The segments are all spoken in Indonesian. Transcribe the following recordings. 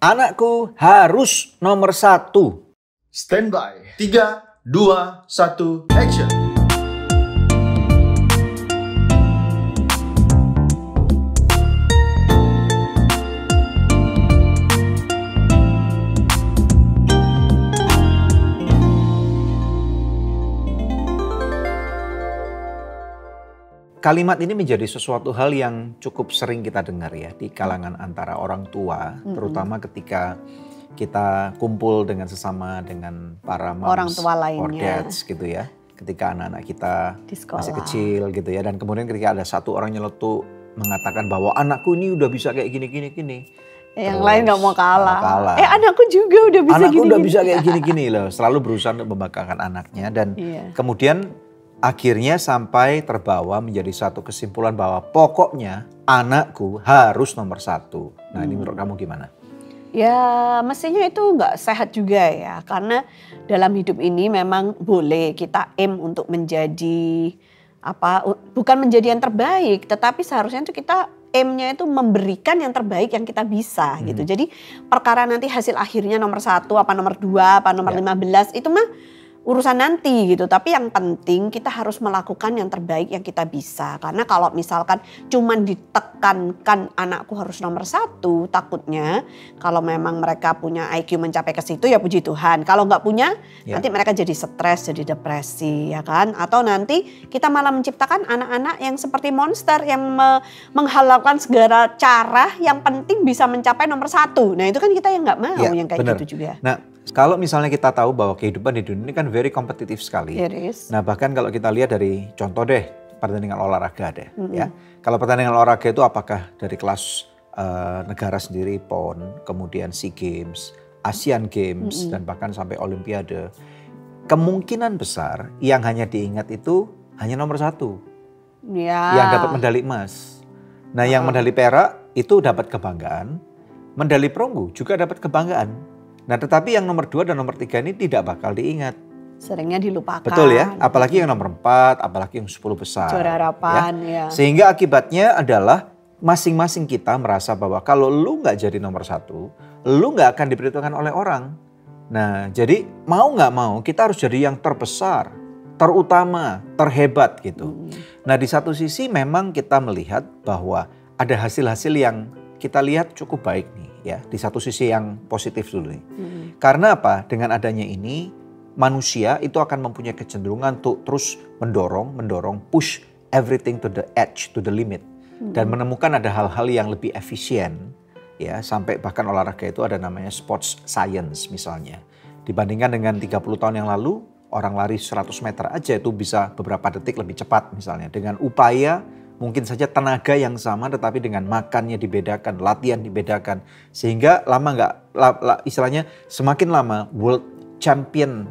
Anakku harus nomor 1. Standby. 3, 2, 1, action. Kalimat ini menjadi sesuatu hal yang cukup sering kita dengar ya di kalangan antara orang tua, terutama ketika kita kumpul dengan sesama dengan para moms orang tua or lainnya dads gitu ya. Ketika anak-anak kita di sekolah masih kecil gitu ya, dan kemudian ketika ada satu orang nyeletuk mengatakan bahwa anakku ini udah bisa kayak gini. yang Terus, lain nggak mau kalah. kalah. Anakku juga udah bisa Anakku gini. udah bisa kayak gini loh. Selalu berusaha untuk membanggakan anaknya dan kemudian akhirnya sampai terbawa menjadi satu kesimpulan bahwa pokoknya anakku harus nomor 1. Nah ini menurut kamu gimana? Ya mestinya itu nggak sehat juga ya. Karena dalam hidup ini memang boleh kita aim untuk menjadi bukan menjadi yang terbaik. Tetapi seharusnya itu kita aimnya itu memberikan yang terbaik yang kita bisa gitu. Jadi perkara nanti hasil akhirnya nomor 1 apa nomor 2 apa nomor 15 itu mah urusan nanti gitu, tapi yang penting kita harus melakukan yang terbaik yang kita bisa. Karena kalau misalkan cuman ditekankan anakku harus nomor 1, takutnya kalau memang mereka punya IQ mencapai ke situ ya puji Tuhan. Kalau nggak punya nanti mereka jadi stres, jadi depresi ya kan. Atau nanti kita malah menciptakan anak-anak yang seperti monster yang menghalalkan segala cara yang penting bisa mencapai nomor 1. Nah itu kan kita yang nggak mau yang kayak bener. gitu juga. Nah kalau misalnya kita tahu bahwa kehidupan di dunia ini kan very kompetitif sekali. Nah bahkan kalau kita lihat dari contoh deh pertandingan olahraga deh ya. Kalau pertandingan olahraga itu apakah dari kelas negara sendiri PON, kemudian SEA Games, Asian Games dan bahkan sampai Olimpiade. Kemungkinan besar yang hanya diingat itu hanya nomor 1. Yang dapat medali emas. Nah yang medali perak itu dapat kebanggaan, medali perunggu juga dapat kebanggaan. Nah tetapi yang nomor 2 dan nomor 3 ini tidak bakal diingat. Seringnya dilupakan. Betul ya, apalagi yang nomor 4, apalagi yang 10 besar. Juara harapan ya. Sehingga akibatnya adalah masing-masing kita merasa bahwa kalau lu gak jadi nomor 1, lu gak akan diperhitungkan oleh orang. Nah jadi mau gak mau kita harus jadi yang terbesar, terutama, terhebat gitu. Nah di satu sisi memang kita melihat bahwa ada hasil-hasil yang kita lihat cukup baik nih ya. Di satu sisi yang positif dulu nih. Karena apa? Dengan adanya ini manusia itu akan mempunyai kecenderungan untuk terus mendorong, push everything to the edge, to the limit. Dan menemukan ada hal-hal yang lebih efisien ya. Sampai bahkan olahraga itu ada namanya sports science misalnya. Dibandingkan dengan 30 tahun yang lalu, orang lari 100 meter aja itu bisa beberapa detik lebih cepat misalnya. Dengan upaya mungkin saja tenaga yang sama tetapi dengan makannya dibedakan, latihan dibedakan. Sehingga istilahnya semakin lama world champion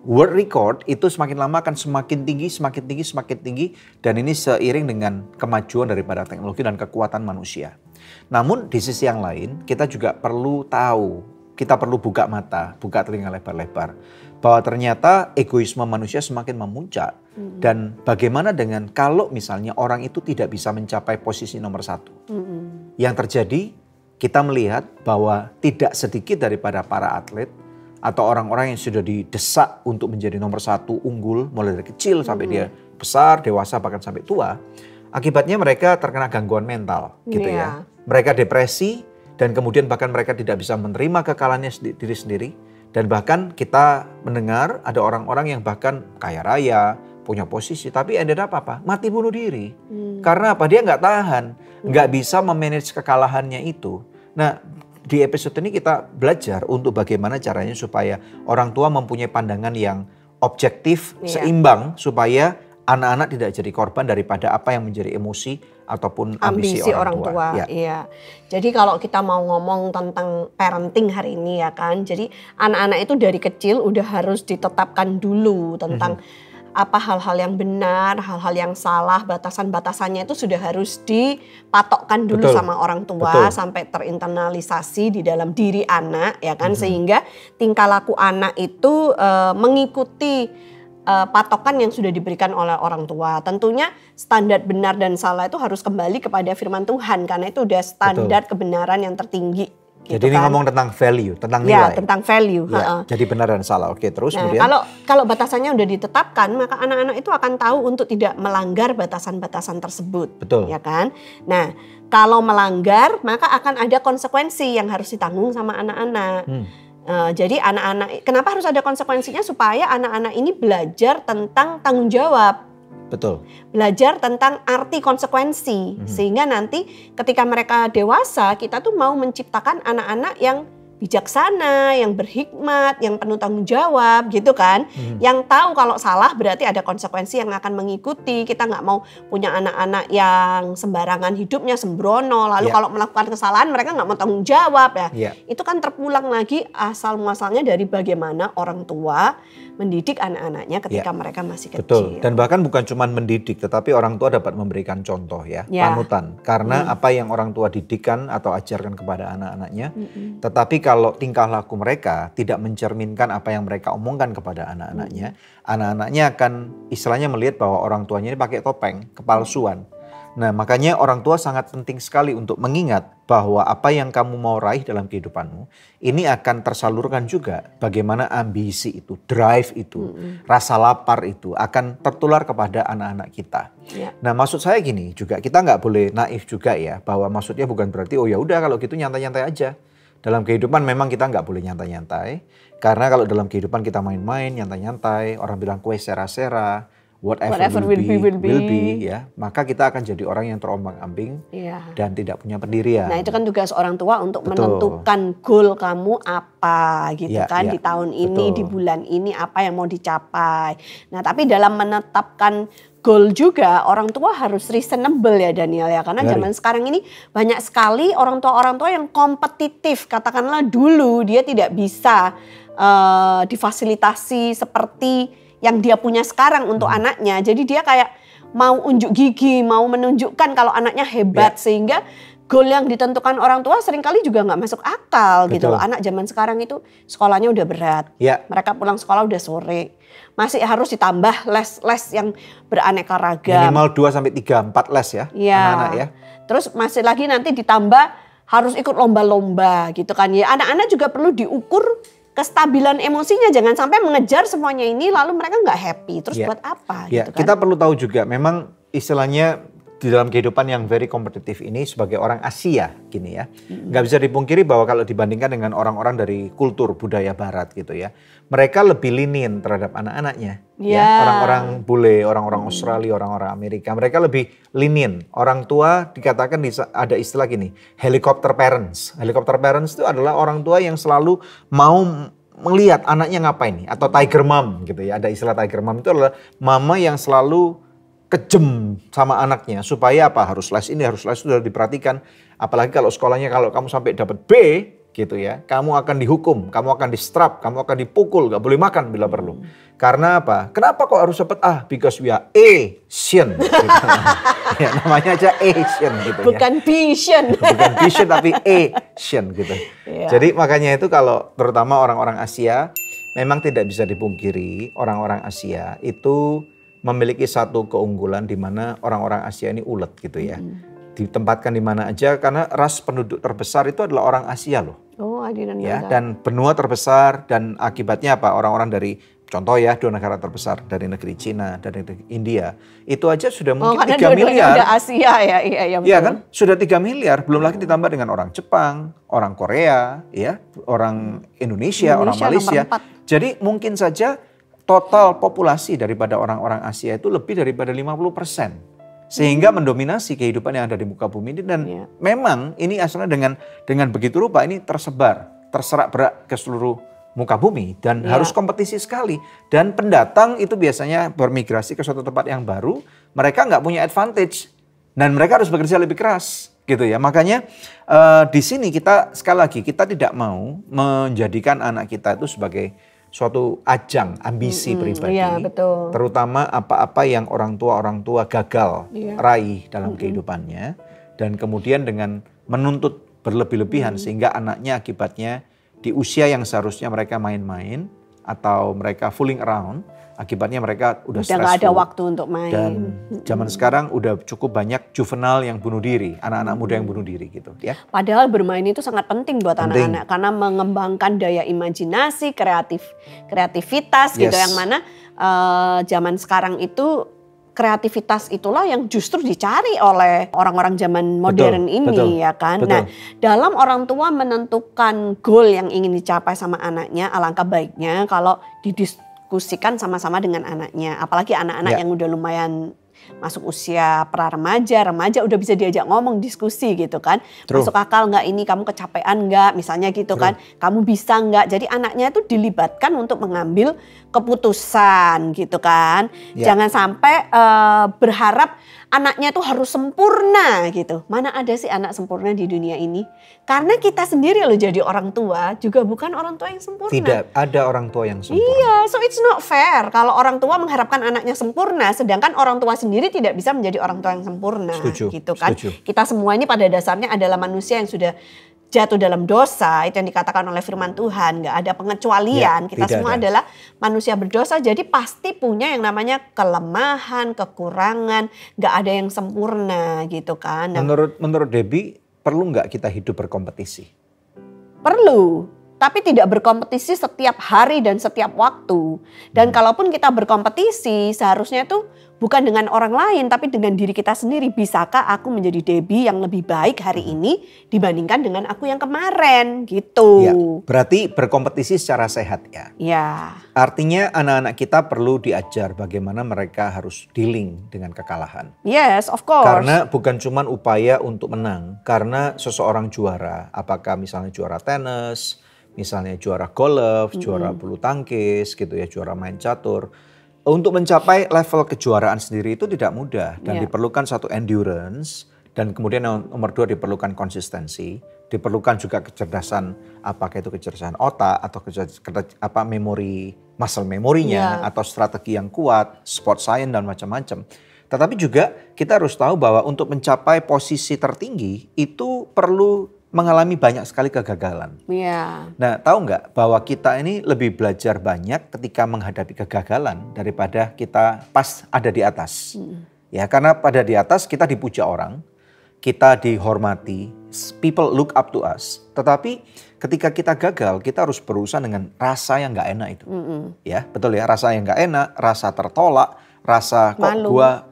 world record itu semakin lama akan semakin tinggi dan ini seiring dengan kemajuan daripada teknologi dan kekuatan manusia. Namun di sisi yang lain kita juga perlu tahu, kita perlu buka mata, buka telinga lebar-lebar bahwa ternyata egoisme manusia semakin memuncak. Dan bagaimana dengan kalau misalnya orang itu tidak bisa mencapai posisi nomor 1. Yang terjadi kita melihat bahwa tidak sedikit daripada para atlet atau orang-orang yang sudah didesak untuk menjadi nomor 1 unggul mulai dari kecil sampai dia besar, dewasa bahkan sampai tua. Akibatnya mereka terkena gangguan mental gitu ya. Mereka depresi dan kemudian bahkan mereka tidak bisa menerima kekalahannya diri sendiri. Dan bahkan kita mendengar ada orang-orang yang bahkan kaya raya, punya posisi, tapi ended up apa? Mati bunuh diri. Karena apa? Dia nggak tahan, nggak bisa memanage kekalahannya itu. Nah di episode ini kita belajar untuk bagaimana caranya supaya orang tua mempunyai pandangan yang objektif, seimbang, supaya anak-anak tidak jadi korban daripada apa yang menjadi emosi ataupun ambisi orang tua. Iya. Jadi kalau kita mau ngomong tentang parenting hari ini ya kan, jadi anak-anak itu dari kecil udah harus ditetapkan dulu tentang apa hal-hal yang benar, hal-hal yang salah, batasan-batasannya itu sudah harus dipatokkan dulu sama orang tua sampai terinternalisasi di dalam diri anak ya kan, sehingga tingkah laku anak itu mengikuti patokan yang sudah diberikan oleh orang tua. Tentunya standar benar dan salah itu harus kembali kepada firman Tuhan karena itu udah standar kebenaran yang tertinggi. Gitu Jadi ini kan. ngomong tentang value, tentang Ya, nilai. tentang value. Ya, jadi benar dan salah. Oke, terus Nah, kemudian kalau batasannya udah ditetapkan, maka anak-anak itu akan tahu untuk tidak melanggar batasan-batasan tersebut. Betul. Ya kan? Nah, kalau melanggar, maka akan ada konsekuensi yang harus ditanggung sama anak-anak. Jadi anak-anak, kenapa harus ada konsekuensinya? Supaya anak-anak ini belajar tentang tanggung jawab. betul. Belajar tentang arti konsekuensi. Sehingga nanti ketika mereka dewasa, kita tuh mau menciptakan anak-anak yang bijaksana, yang berhikmat, yang penuh tanggung jawab gitu kan. Yang tahu kalau salah berarti ada konsekuensi yang akan mengikuti. Kita nggak mau punya anak-anak yang sembarangan hidupnya, sembrono. Lalu Ya. kalau melakukan kesalahan mereka nggak mau tanggung jawab ya. Ya. Itu kan terpulang lagi asal muasalnya dari bagaimana orang tua mendidik anak-anaknya ketika mereka masih kecil. Betul. Dan bahkan bukan cuma mendidik, tetapi orang tua dapat memberikan contoh ya, panutan. Karena apa yang orang tua didikan atau ajarkan kepada anak-anaknya, tetapi kalau tingkah laku mereka tidak mencerminkan apa yang mereka omongkan kepada anak-anaknya, anak-anaknya akan istilahnya melihat bahwa orang tuanya ini pakai topeng, kepalsuan. Nah, makanya orang tua sangat penting sekali untuk mengingat bahwa apa yang kamu mau raih dalam kehidupanmu ini akan tersalurkan juga. Bagaimana ambisi itu, drive itu, rasa lapar itu akan tertular kepada anak-anak kita. Ya. Nah, maksud saya gini juga, kita nggak boleh naif juga ya, bahwa maksudnya bukan berarti oh ya udah kalau gitu nyantai-nyantai aja. Dalam kehidupan memang kita nggak boleh nyantai-nyantai, karena kalau dalam kehidupan kita main-main, nyantai-nyantai, orang bilang kue sera-sera, whatever will be, ya, maka kita akan jadi orang yang terombang-ambing dan tidak punya pendirian. Nah, itu kan tugas orang tua untuk Betul. menentukan goal kamu apa gitu Ya, kan ya, di tahun ini, betul. di bulan ini apa yang mau dicapai. Nah, tapi dalam menetapkan goal juga orang tua harus reasonable ya Daniel ya, karena zaman sekarang ini banyak sekali orang tua yang kompetitif. Katakanlah dulu dia tidak bisa difasilitasi seperti yang dia punya sekarang untuk anaknya. Jadi dia kayak mau unjuk gigi, mau menunjukkan kalau anaknya hebat. Sehingga goal yang ditentukan orang tua seringkali juga nggak masuk akal gitu loh. Anak zaman sekarang itu sekolahnya udah berat. Ya. Mereka pulang sekolah udah sore. Masih harus ditambah les-les yang beraneka ragam. Minimal 2-3-4 les ya, anak-anak ya. Terus masih lagi nanti ditambah harus ikut lomba-lomba gitu kan ya. Anak-anak juga perlu diukur kestabilan emosinya, jangan sampai mengejar semuanya ini lalu mereka nggak happy. Terus buat apa? Ya, gitu kan? kita perlu tahu juga memang istilahnya di dalam kehidupan yang very kompetitif ini sebagai orang Asia gini ya. Nggak bisa dipungkiri bahwa kalau dibandingkan dengan orang-orang dari kultur budaya barat gitu ya. Mereka lebih lenient terhadap anak-anaknya. Ya, orang-orang bule, orang-orang Australia, orang-orang Amerika, mereka lebih lenient. Orang tua dikatakan ada istilah gini, helicopter parents. Helicopter parents itu adalah orang tua yang selalu mau melihat anaknya ngapain nih, atau tiger mom gitu ya. Ada istilah tiger mom itu adalah mama yang selalu kejem sama anaknya supaya apa, harus les ini, harus les itu, sudah diperhatikan. Apalagi kalau sekolahnya kalau kamu sampai dapat B gitu ya, kamu akan dihukum, kamu akan di-strap, kamu akan dipukul, gak boleh makan bila perlu. Karena apa? Kenapa kok harus dapat A? Because we are Asian. Gitu. Ya, namanya aja Asian gitu ya. Bukan vision. Bukan vision tapi Asian gitu. Jadi makanya itu kalau terutama orang-orang Asia, memang tidak bisa dipungkiri orang-orang Asia itu memiliki satu keunggulan di mana orang-orang Asia ini ulet gitu ya. Ditempatkan di mana aja karena ras penduduk terbesar itu adalah orang Asia loh. Oh, I didn't know Ya, that. dan benua terbesar dan akibatnya apa? Orang-orang dari contoh ya, 2 negara terbesar dari negeri Cina, dari negeri India, itu aja sudah mungkin 3 miliar. Udah Asia ya, iya Iya kan? Sudah 3 miliar, belum lagi ditambah dengan orang Jepang, orang Korea, ya, orang Indonesia, orang Malaysia. nomor 4. Jadi mungkin saja total populasi daripada orang-orang Asia itu lebih daripada 50%. Sehingga mendominasi kehidupan yang ada di muka bumi ini, dan memang ini asalnya dengan begitu rupa ini terserak berak ke seluruh muka bumi dan harus kompetisi sekali. Dan pendatang itu biasanya bermigrasi ke suatu tempat yang baru, mereka nggak punya advantage dan mereka harus bekerja lebih keras gitu ya. Makanya di sini kita sekali lagi kita tidak mau menjadikan anak kita itu sebagai suatu ajang ambisi pribadi, betul. Terutama apa-apa yang orang tua gagal raih dalam kehidupannya, dan kemudian dengan menuntut berlebih-lebihan sehingga anaknya akibatnya di usia yang seharusnya mereka main-main, atau mereka fooling around, akibatnya mereka udah nggak ada stressful. waktu untuk main. Dan zaman sekarang udah cukup banyak juvenile yang bunuh diri, anak-anak muda yang bunuh diri gitu ya. Padahal bermain itu sangat penting buat anak-anak karena mengembangkan daya imajinasi, kreativitas gitu, Yes. yang mana zaman sekarang itu kreativitas itulah yang justru dicari oleh orang-orang zaman modern ini, betul, ya kan. betul. Nah, dalam orang tua menentukan goal yang ingin dicapai sama anaknya, alangkah baiknya kalau didiskusikan sama-sama dengan anaknya. Apalagi anak-anak yang udah lumayan masuk usia pra-remaja, remaja udah bisa diajak ngomong, diskusi gitu kan. True. Masuk akal nggak ini, kamu kecapean nggak, misalnya gitu kan. Kamu bisa nggak, jadi anaknya itu dilibatkan untuk mengambil keputusan gitu kan. Jangan sampai berharap anaknya tuh harus sempurna gitu. Mana ada sih anak sempurna di dunia ini? Karena kita sendiri loh jadi orang tua juga bukan orang tua yang sempurna. Tidak ada orang tua yang sempurna. Iya, so it's not fair kalau orang tua mengharapkan anaknya sempurna, sedangkan orang tua sendiri tidak bisa menjadi orang tua yang sempurna. Setuju, Gitu kan? setuju. Kita semua ini pada dasarnya adalah manusia yang sudah jatuh dalam dosa, itu yang dikatakan oleh firman Tuhan, nggak ada pengecualian. Ya, Kita tidak semua ada. adalah manusia berdosa, jadi pasti punya yang namanya kelemahan, kekurangan, nggak ada yang sempurna gitu kan. Nah, Menurut Debbie, perlu nggak kita hidup berkompetisi? perlu, tapi tidak berkompetisi setiap hari dan setiap waktu. Dan kalaupun kita berkompetisi, seharusnya itu bukan dengan orang lain, tapi dengan diri kita sendiri. Bisakah aku menjadi Debbie yang lebih baik hari ini dibandingkan dengan aku yang kemarin gitu. Ya, berarti berkompetisi secara sehat ya. Ya, Artinya anak-anak kita perlu diajar bagaimana mereka harus dealing dengan kekalahan. yes, of course. Karena bukan cuma upaya untuk menang, karena seseorang juara, apakah misalnya juara tenis, misalnya juara golf, juara bulu tangkis gitu ya, juara main catur. Untuk mencapai level kejuaraan sendiri itu tidak mudah dan diperlukan satu endurance, dan kemudian yang nomor 2 diperlukan konsistensi, diperlukan juga kecerdasan, apakah itu kecerdasan otak atau memori, muscle memorinya atau strategi yang kuat, sport science dan macam-macam. Tetapi juga kita harus tahu bahwa untuk mencapai posisi tertinggi itu perlu mengalami banyak sekali kegagalan. Ya, Nah, tahu nggak bahwa kita ini lebih belajar banyak ketika menghadapi kegagalan daripada kita pas ada di atas. Ya, karena pada di atas kita dipuja orang, kita dihormati, people look up to us. Tetapi ketika kita gagal, kita harus berurusan dengan rasa yang nggak enak itu. Ya, betul ya, rasa yang nggak enak, rasa tertolak, rasa kok Malu. gua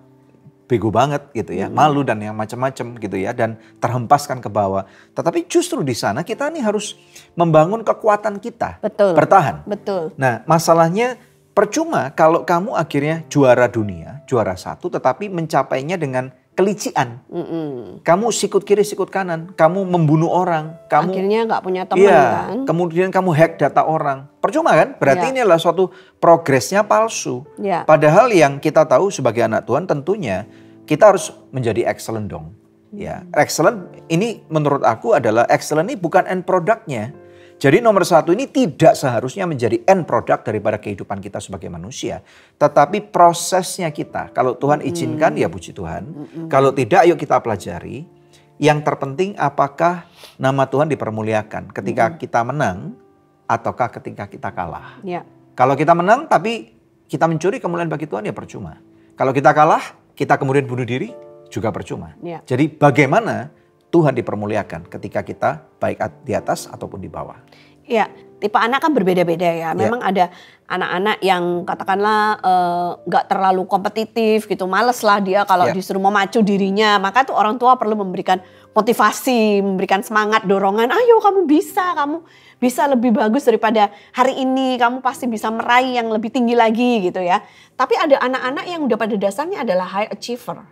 bego banget gitu ya, malu dan yang macam-macam gitu ya, dan terhempaskan ke bawah. Tetapi justru di sana kita nih harus membangun kekuatan kita, betul. bertahan. Betul. Nah, masalahnya percuma kalau kamu akhirnya juara dunia, juara 1, tetapi mencapainya dengan kelician. Kamu sikut kiri, sikut kanan, kamu membunuh orang, kamu Akhirnya nggak punya teman kan. kemudian kamu hack data orang. Percuma kan? Berarti Iya. ini adalah suatu progresnya palsu. Iya. Padahal yang kita tahu sebagai anak Tuhan tentunya kita harus menjadi excellent dong. Ya, excellent ini menurut aku adalah excellent ini bukan end productnya. Jadi nomor 1 ini tidak seharusnya menjadi end product daripada kehidupan kita sebagai manusia. Tetapi prosesnya kita. Kalau Tuhan izinkan ya puji Tuhan. Kalau tidak yuk kita pelajari. Yang terpenting apakah nama Tuhan dipermuliakan ketika kita menang ataukah ketika kita kalah. Ya. Kalau kita menang tapi kita mencuri kemuliaan bagi Tuhan ya percuma. Kalau kita kalah, kita kemudian bunuh diri juga percuma. Ya. Jadi bagaimana Tuhan dipermuliakan ketika kita baik di atas ataupun di bawah. Ya, tipe anak kan berbeda-beda ya. Memang ada anak-anak yang katakanlah nggak terlalu kompetitif gitu, males lah dia kalau disuruh memacu dirinya. Maka tuh orang tua perlu memberikan motivasi, memberikan semangat, dorongan. Ayo kamu bisa lebih bagus daripada hari ini. Kamu pasti bisa meraih yang lebih tinggi lagi gitu ya. Tapi ada anak-anak yang udah pada dasarnya adalah high achiever.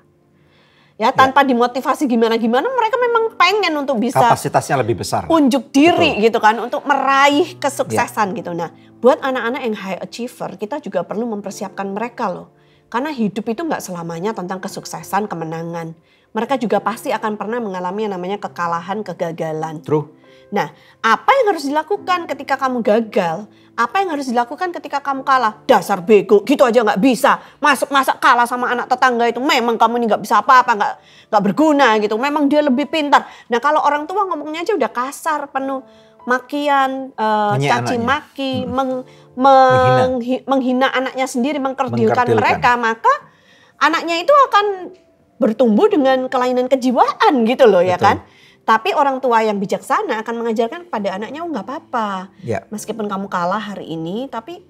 Ya, tanpa dimotivasi gimana-gimana mereka memang pengen untuk bisa kapasitasnya lebih besar. unjuk diri gitu kan, untuk meraih kesuksesan gitu. Nah, buat anak-anak yang high achiever, kita juga perlu mempersiapkan mereka loh. Karena hidup itu nggak selamanya tentang kesuksesan, kemenangan. Mereka juga pasti akan pernah mengalami yang namanya kekalahan, kegagalan. True. Nah, apa yang harus dilakukan ketika kamu gagal? Apa yang harus dilakukan ketika kamu kalah? Dasar bego, gitu aja nggak bisa. Masa kalah sama anak tetangga itu, memang kamu ini nggak bisa apa-apa, nggak berguna gitu. Memang dia lebih pintar. Nah, kalau orang tua ngomongnya aja udah kasar, penuh makian, caci anaknya. maki, menghina anaknya sendiri, mengkerdilkan mereka, maka anaknya itu akan bertumbuh dengan kelainan kejiwaan gitu loh. Betul. Ya kan. Tapi orang tua yang bijaksana akan mengajarkan kepada anaknya, oh nggak apa-apa, meskipun kamu kalah hari ini, tapi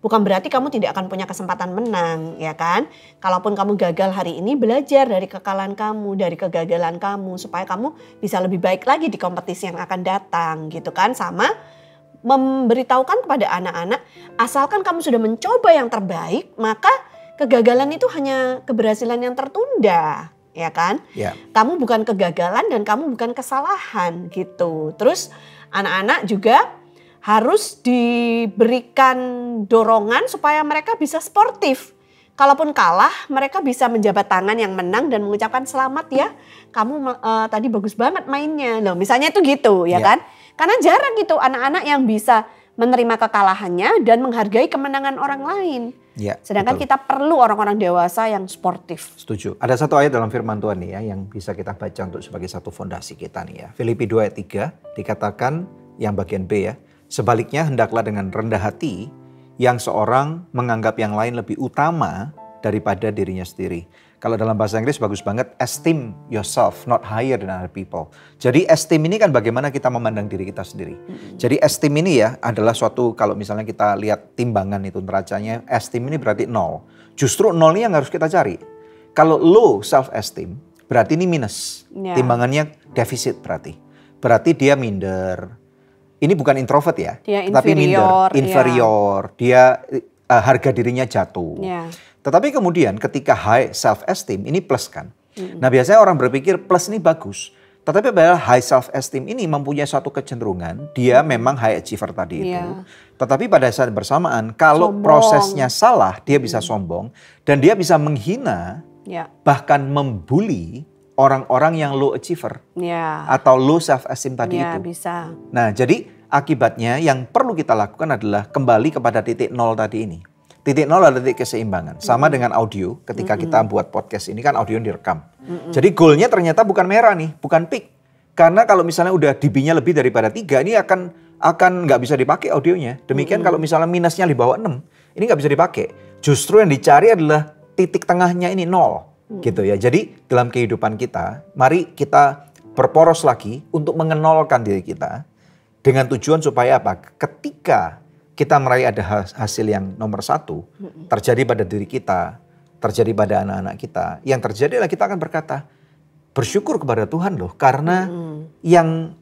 bukan berarti kamu tidak akan punya kesempatan menang, ya kan? Kalaupun kamu gagal hari ini, belajar dari kekalahan kamu, dari kegagalan kamu, supaya kamu bisa lebih baik lagi di kompetisi yang akan datang, gitu kan? Sama memberitahukan kepada anak-anak, asalkan kamu sudah mencoba yang terbaik, maka kegagalan itu hanya keberhasilan yang tertunda. Ya kan, kamu bukan kegagalan dan kamu bukan kesalahan gitu. Terus anak-anak juga harus diberikan dorongan supaya mereka bisa sportif. Kalaupun kalah, mereka bisa menjabat tangan yang menang dan mengucapkan selamat ya, kamu tadi bagus banget mainnya. Loh, misalnya itu gitu ya kan. Karena jarang gitu anak-anak yang bisa menerima kekalahannya dan menghargai kemenangan orang lain. Sedangkan kita perlu orang-orang dewasa yang sportif. Setuju. Ada satu ayat dalam firman Tuhan nih ya yang bisa kita baca untuk sebagai satu fondasi kita nih ya. Filipi 2 ayat 3 dikatakan yang bagian B ya. Sebaliknya hendaklah dengan rendah hati yang seorang menganggap yang lain lebih utama daripada dirinya sendiri. Kalau dalam bahasa Inggris bagus banget, esteem yourself not higher than other people. Jadi esteem ini kan bagaimana kita memandang diri kita sendiri. Jadi esteem ini ya adalah suatu, kalau misalnya kita lihat timbangan itu neracanya, esteem ini berarti 0. Justru 0 ini yang harus kita cari. Kalau low self esteem berarti ini minus. Timbangannya defisit berarti. Berarti dia minder. Ini bukan introvert ya, tapi minder, inferior. Dia harga dirinya jatuh. Tetapi kemudian ketika high self esteem ini plus kan. Nah biasanya orang berpikir plus ini bagus. Tetapi padahal high self esteem ini mempunyai suatu kecenderungan. Dia memang high achiever tadi itu. Tetapi pada saat bersamaan kalau prosesnya salah dia bisa sombong. Dan dia bisa menghina bahkan membuli orang-orang yang low achiever. Atau low self esteem tadi itu. Bisa. Nah jadi akibatnya yang perlu kita lakukan adalah kembali kepada titik 0 tadi ini. Titik 0 adalah titik keseimbangan. Sama dengan audio, ketika kita buat podcast ini kan audio direkam. Jadi goalnya ternyata bukan merah nih, bukan peak. Karena kalau misalnya udah dB-nya lebih daripada 3, ini akan nggak bisa dipakai audionya. Demikian kalau misalnya minusnya di bawah 6, ini nggak bisa dipakai. Justru yang dicari adalah titik tengahnya ini 0. Gitu ya. Jadi dalam kehidupan kita, mari kita berporos lagi untuk mengenolkan diri kita. Dengan tujuan supaya apa? Ketika kita meraih ada hasil yang nomor 1, terjadi pada diri kita, terjadi pada anak-anak kita. Yang terjadi adalah kita akan berkata, bersyukur kepada Tuhan loh. Karena yang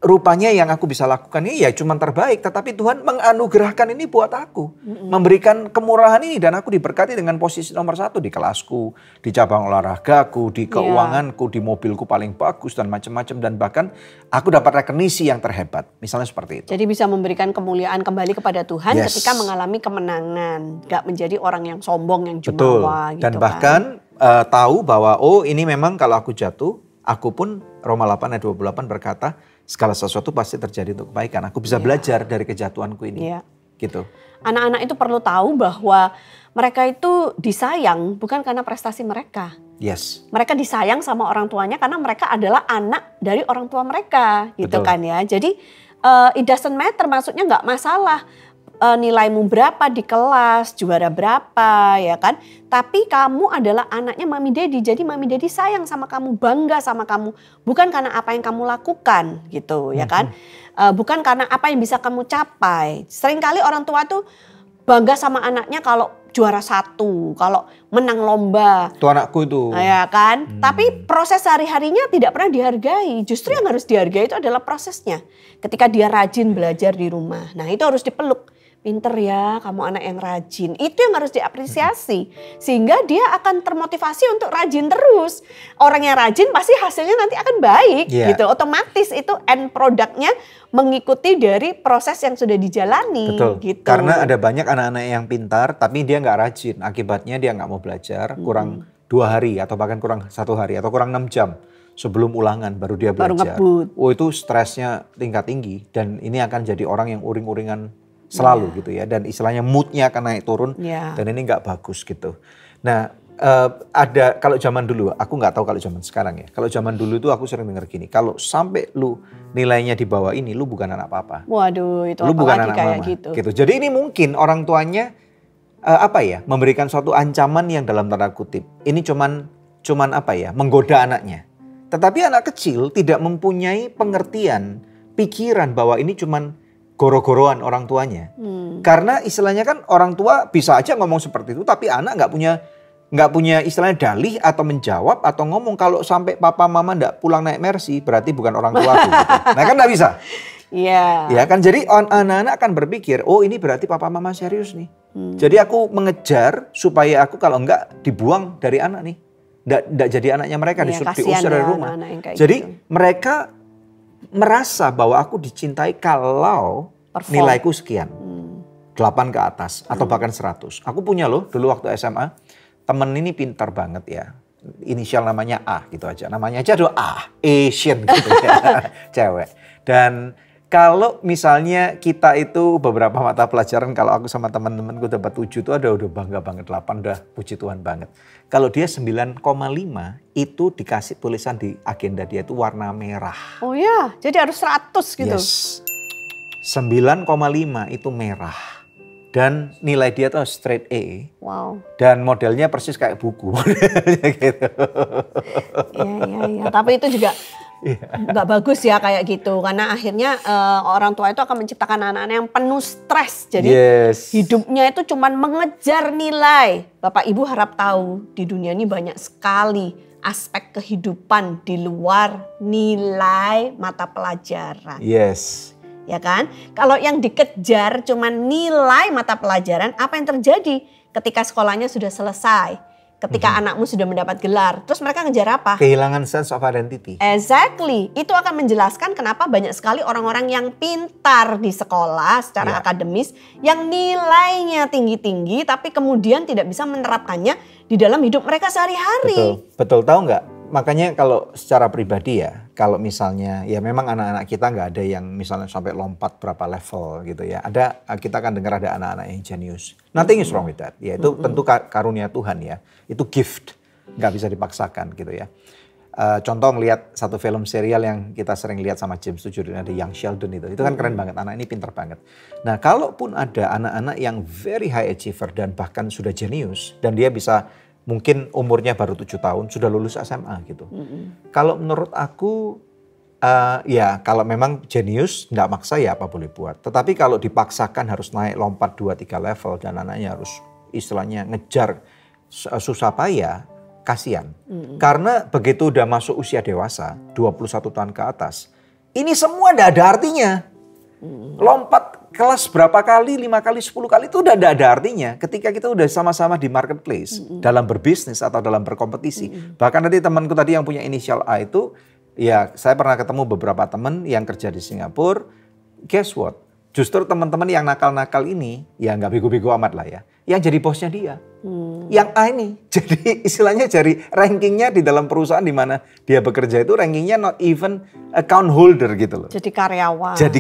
rupanya yang aku bisa lakukan ini ya cuma terbaik. Tetapi Tuhan menganugerahkan ini buat aku. Memberikan kemurahan ini dan aku diberkati dengan posisi nomor 1 di kelasku, di cabang olahragaku, di keuanganku, di mobilku paling bagus dan macam-macam. Dan bahkan aku dapat rekognisi yang terhebat. Misalnya seperti itu. Jadi bisa memberikan kemuliaan kembali kepada Tuhan ketika mengalami kemenangan. Gak menjadi orang yang sombong, yang jumawa. Gitu dan bahkan tahu bahwa oh ini memang kalau aku jatuh, aku pun Roma 8 ayat 28 berkata, segala sesuatu pasti terjadi untuk kebaikan. Aku bisa belajar dari kejatuhanku ini. Gitu. Anak-anak itu perlu tahu bahwa mereka itu disayang bukan karena prestasi mereka. Mereka disayang sama orang tuanya karena mereka adalah anak dari orang tua mereka. Gitu kan ya. Jadi it doesn't matter, maksudnya nggak masalah. Nilaimu berapa di kelas, juara berapa ya kan. Tapi kamu adalah anaknya Mami Dedi. Jadi Mami Dedi sayang sama kamu, bangga sama kamu. Bukan karena apa yang kamu lakukan gitu ya kan. Bukan karena apa yang bisa kamu capai. Seringkali orang tua tuh bangga sama anaknya kalau juara 1, kalau menang lomba. Itu anakku itu. Ya kan. Tapi proses sehari-harinya tidak pernah dihargai. Justru yang harus dihargai itu adalah prosesnya. Ketika dia rajin belajar di rumah. Nah itu harus dipeluk. Pinter ya, kamu anak yang rajin. Itu yang harus diapresiasi. Sehingga dia akan termotivasi untuk rajin terus. Orang yang rajin pasti hasilnya nanti akan baik gitu. Otomatis itu end produknya mengikuti dari proses yang sudah dijalani. Gitu. Karena ada banyak anak-anak yang pintar tapi dia nggak rajin. Akibatnya dia nggak mau belajar kurang 2 hari atau bahkan kurang 1 hari atau kurang 6 jam. Sebelum ulangan baru dia belajar. Oh itu stresnya tingkat tinggi. Dan ini akan jadi orang yang uring-uringan selalu gitu ya, dan istilahnya moodnya akan naik turun dan ini nggak bagus gitu. Nah ada kalau zaman dulu, aku nggak tahu kalau zaman sekarang ya. Kalau zaman dulu itu aku sering dengar gini, kalau sampai lu nilainya di bawah ini, lu bukan anak apa-apa. Waduh, itu Lu bukan apalagi anak kayak mama. gitu. Jadi ini mungkin orang tuanya memberikan suatu ancaman yang dalam tanda kutip. Ini cuman menggoda anaknya. Tetapi anak kecil tidak mempunyai pengertian, pikiran bahwa ini cuman goro-goroan orang tuanya. Karena istilahnya kan orang tua bisa aja ngomong seperti itu, tapi anak nggak punya istilahnya dalih atau menjawab atau ngomong kalau sampai papa mama nggak pulang naik Mercy berarti bukan orang tuaku. Gitu. Nah kan nggak bisa. Iya. Ya kan jadi anak-anak akan berpikir, oh ini berarti papa mama serius nih. Jadi aku mengejar supaya aku kalau enggak dibuang dari anak nih. Nggak jadi anaknya mereka, diusir dari rumah. Jadi gitu. mereka merasa bahwa aku dicintai kalau nilaiku sekian. 8 ke atas atau bahkan 100. Aku punya loh dulu waktu SMA, temen ini pintar banget ya. Inisial namanya A gitu aja. Namanya aja A, Asian gitu ya. Cewek. Dan kalau misalnya kita itu beberapa mata pelajaran, kalau aku sama teman-temanku dapat 7 itu udah bangga banget, 8 udah puji Tuhan banget. Kalau dia 9,5 itu dikasih tulisan di agenda dia itu warna merah. Oh ya, jadi harus 100 gitu. Yes. 9,5 itu merah. Dan nilai dia tuh straight A. Wow. Dan modelnya persis kayak buku. Gitu. Iya. Tapi itu juga nggak bagus ya kayak gitu. Karena akhirnya orang tua itu akan menciptakan anak-anak yang penuh stres. Jadi hidupnya itu cuman mengejar nilai. Bapak Ibu harap tahu di dunia ini banyak sekali aspek kehidupan di luar nilai mata pelajaran. Yes. Ya kan? Kalau yang dikejar cuman nilai mata pelajaran, apa yang terjadi ketika sekolahnya sudah selesai? Ketika anakmu sudah mendapat gelar, terus mereka ngejar apa? Kehilangan sense of identity. Exactly. Itu akan menjelaskan kenapa banyak sekali orang-orang yang pintar di sekolah secara akademis, yang nilainya tinggi-tinggi, tapi kemudian tidak bisa menerapkannya di dalam hidup mereka sehari-hari. Betul. Tahu nggak? Makanya kalau secara pribadi ya, kalau misalnya ya memang anak-anak kita nggak ada yang misalnya sampai lompat berapa level gitu ya. Kita akan dengar ada anak-anak yang jenius. Nothing is wrong with that. Ya itu tentu karunia Tuhan ya. Itu gift, nggak bisa dipaksakan gitu ya. Contoh ngelihat satu film serial yang kita sering lihat sama James itu judulnya The Young Sheldon itu kan keren banget. Anak ini pintar banget. Nah kalaupun ada anak-anak yang very high achiever dan bahkan sudah jenius dan dia bisa mungkin umurnya baru 7 tahun, sudah lulus SMA gitu. Kalau menurut aku, ya kalau memang jenius, nggak maksa ya apa boleh buat. Tetapi kalau dipaksakan harus naik lompat 2-3 level dan anaknya harus istilahnya ngejar susah payah, kasihan. Karena begitu udah masuk usia dewasa, 21 tahun ke atas, ini semua nggak ada artinya. Lompat kelas berapa kali, 5 kali, 10 kali itu udah ada artinya. Ketika kita udah sama-sama di marketplace, dalam berbisnis atau dalam berkompetisi. Bahkan tadi temanku tadi yang punya inisial A itu, ya saya pernah ketemu beberapa teman yang kerja di Singapura. Guess what? Justru teman-teman yang nakal-nakal ini, ya nggak bego-bego amat lah ya. Yang jadi bosnya dia. Yang A ini. Jadi istilahnya jadi rankingnya di dalam perusahaan di mana dia bekerja itu rankingnya not even account holder gitu loh. Jadi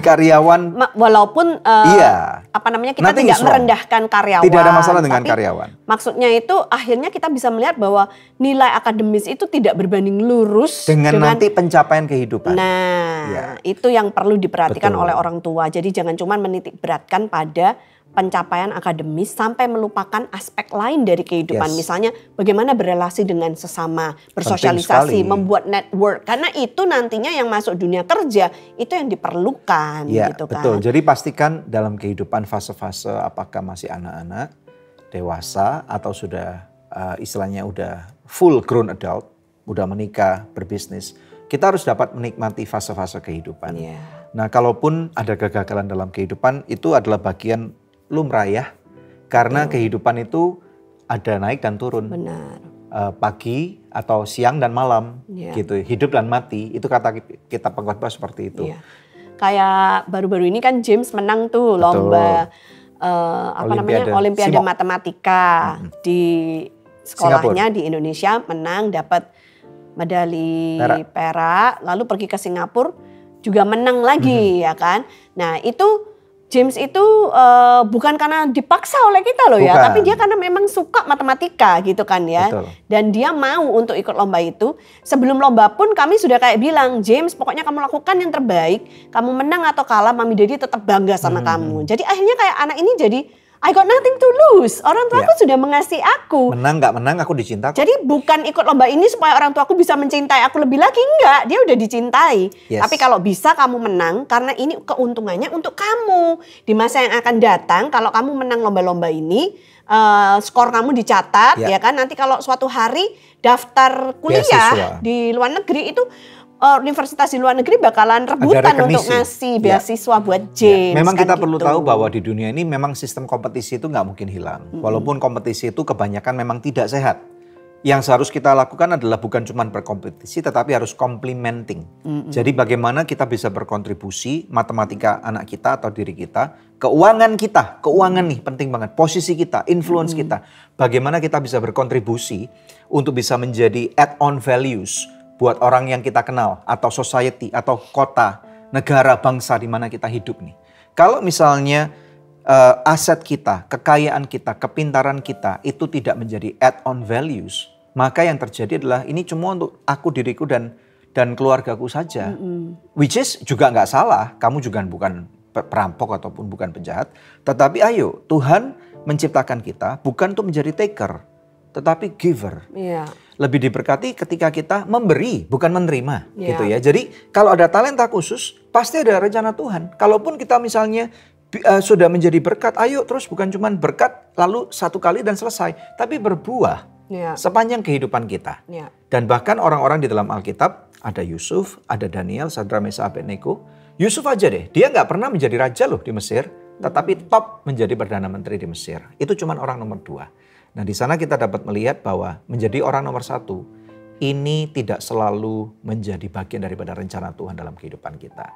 karyawan. Walaupun kita tidak merendahkan karyawan. Tidak ada masalah dengan karyawan. Maksudnya itu akhirnya kita bisa melihat bahwa nilai akademis itu tidak berbanding lurus dengan nanti pencapaian kehidupan. Nah, itu yang perlu diperhatikan oleh orang tua. Jadi jangan cuma menitik beratkan pada pencapaian akademis sampai melupakan aspek lain dari kehidupan. Misalnya bagaimana berrelasi dengan sesama, bersosialisasi, membuat network. Karena itu nantinya yang masuk dunia kerja itu yang diperlukan. Ya, gitu kan. Betul. Jadi pastikan dalam kehidupan fase-fase apakah masih anak-anak, dewasa atau sudah istilahnya udah full grown adult, udah menikah, berbisnis. Kita harus dapat menikmati fase-fase kehidupan. Nah, kalaupun ada kegagalan dalam kehidupan itu adalah bagian lumrah ya, karena kehidupan itu ada naik dan turun. Benar. Pagi atau siang dan malam, gitu. Hidup dan mati, itu kata kita pengkhotbah seperti itu. Kayak baru-baru ini kan James menang tuh lomba Olimpiade Matematika di sekolahnya di Indonesia, menang dapat medali perak, lalu pergi ke Singapura juga menang lagi ya kan. Nah itu James itu bukan karena dipaksa oleh kita loh ya, Bukan. tapi dia karena memang suka matematika gitu kan ya. Betul. Dan dia mau untuk ikut lomba itu. Sebelum lomba pun kami sudah kayak bilang, James pokoknya kamu lakukan yang terbaik. Kamu menang atau kalah, Mami Daddy tetap bangga sama kamu. Jadi akhirnya kayak anak ini jadi I got nothing to lose. Orang tua aku sudah mengasihi aku. Menang nggak menang aku dicinta kok. Jadi bukan ikut lomba ini supaya orang tua aku bisa mencintai aku lebih lagi, enggak. Dia udah dicintai. Yes. Tapi kalau bisa kamu menang, karena ini keuntungannya untuk kamu. Di masa yang akan datang, kalau kamu menang lomba-lomba ini, skor kamu dicatat, ya kan. Nanti kalau suatu hari daftar kuliah Beasiswa. di luar negeri itu, universitas di luar negeri bakalan rebutan untuk ngasih beasiswa buat James. Memang kan kita perlu gitu. tahu bahwa di dunia ini memang sistem kompetisi itu nggak mungkin hilang. Walaupun kompetisi itu kebanyakan memang tidak sehat. Yang harus kita lakukan adalah bukan cuma berkompetisi tetapi harus complementing. Jadi bagaimana kita bisa berkontribusi matematika anak kita atau diri kita, keuangan nih penting banget, posisi kita, influence kita. Bagaimana kita bisa berkontribusi untuk bisa menjadi add-on values buat orang yang kita kenal atau society atau kota, negara, bangsa di mana kita hidup nih. Kalau misalnya aset kita, kekayaan kita, kepintaran kita itu tidak menjadi add-on values, maka yang terjadi adalah ini cuma untuk aku, diriku dan keluargaku saja. Which is juga nggak salah, kamu juga bukan perampok ataupun bukan penjahat. Tetapi ayo, Tuhan menciptakan kita bukan untuk menjadi taker, tetapi giver. Iya. Lebih diberkati ketika kita memberi, bukan menerima, gitu ya. Jadi kalau ada talenta khusus, pasti ada rencana Tuhan. Kalaupun kita misalnya sudah menjadi berkat, ayo terus bukan cuma berkat lalu satu kali dan selesai, tapi berbuah sepanjang kehidupan kita. Dan bahkan orang-orang di dalam Alkitab, ada Yusuf, ada Daniel, Sadra, Mesa, Abednego. Yusuf aja deh, dia nggak pernah menjadi raja loh di Mesir, tetapi top menjadi Perdana Menteri di Mesir. Itu cuma orang nomor 2. Nah di sana kita dapat melihat bahwa menjadi orang nomor 1 ini tidak selalu menjadi bagian daripada rencana Tuhan dalam kehidupan kita.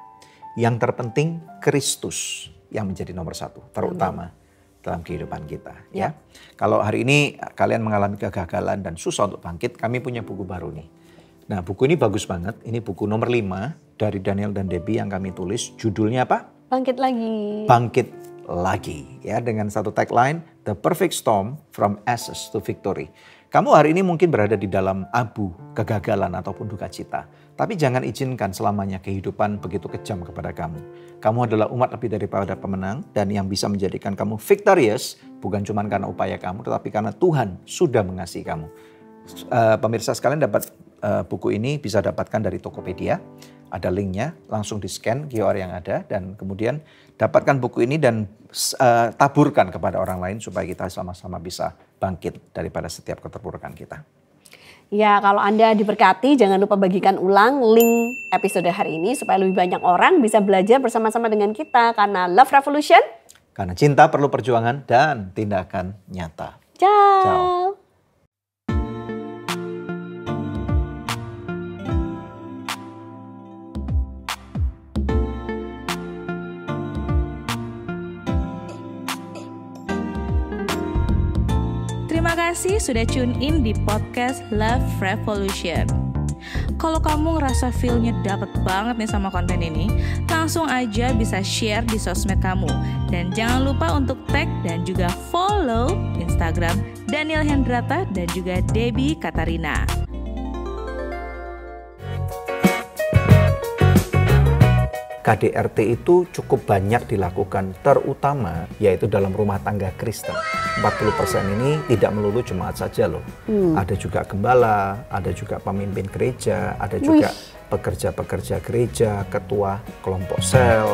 Yang terpenting Kristus yang menjadi nomor 1 terutama dalam kehidupan kita. Ya. Kalau hari ini kalian mengalami kegagalan dan susah untuk bangkit, kami punya buku baru nih. Nah buku ini bagus banget, ini buku nomor 5 dari Daniel dan Debbie yang kami tulis. Judulnya apa? Bangkit lagi. Bangkit lagi, ya, dengan satu tagline, The Perfect Storm from Ashes to Victory. Kamu hari ini mungkin berada di dalam abu kegagalan ataupun duka cita. Tapi jangan izinkan selamanya kehidupan begitu kejam kepada kamu. Kamu adalah umat lebih daripada pemenang, dan yang bisa menjadikan kamu victorious bukan cuma karena upaya kamu, tetapi karena Tuhan sudah mengasihi kamu. Pemirsa sekalian, dapat buku ini bisa dapatkan dari Tokopedia. Ada linknya, langsung di scan QR yang ada, dan kemudian dapatkan buku ini dan taburkan kepada orang lain supaya kita sama-sama bisa bangkit daripada setiap keterpurukan kita. Ya, kalau Anda diberkati, jangan lupa bagikan ulang link episode hari ini supaya lebih banyak orang bisa belajar bersama-sama dengan kita. Karena Love Revolution, karena cinta perlu perjuangan dan tindakan nyata. ciao. Ciao. Terima kasih sudah tune in di podcast Love Revolution. Kalau kamu ngerasa feel-nya dapet banget nih sama konten ini, langsung aja bisa share di sosmed kamu. Dan jangan lupa untuk tag dan juga follow Instagram Daniel Hendrata dan juga Debbie Katarina. KDRT itu cukup banyak dilakukan, terutama yaitu dalam rumah tangga Kristen. 40% ini tidak melulu jemaat saja loh. Ada juga gembala, ada juga pemimpin gereja, ada juga pekerja-pekerja gereja, ketua kelompok sel.